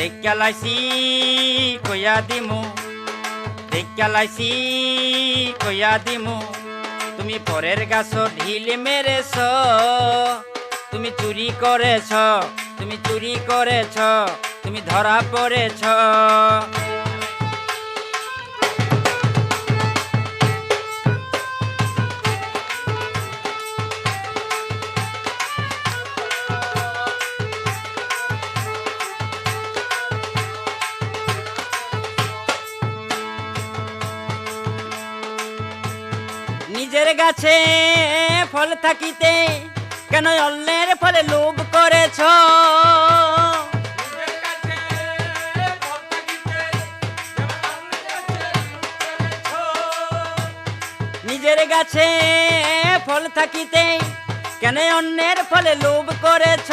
দেখালাইছি কইয়া দিমু, দেখালাইছি কইয়া দিমু, তুমি পরের গাছ ঢিল মেরেছ, তুমি চুরি করেছ, তুমি চুরি করেছ, তুমি ধরা পড়েছ। নিজের গাছে ফল থাকিতে কেন অন্যের ফলে লোভ করেছ? নিজের গাছে ফল থাকিতে কেন অন্যের ফলে লোভ করেছ?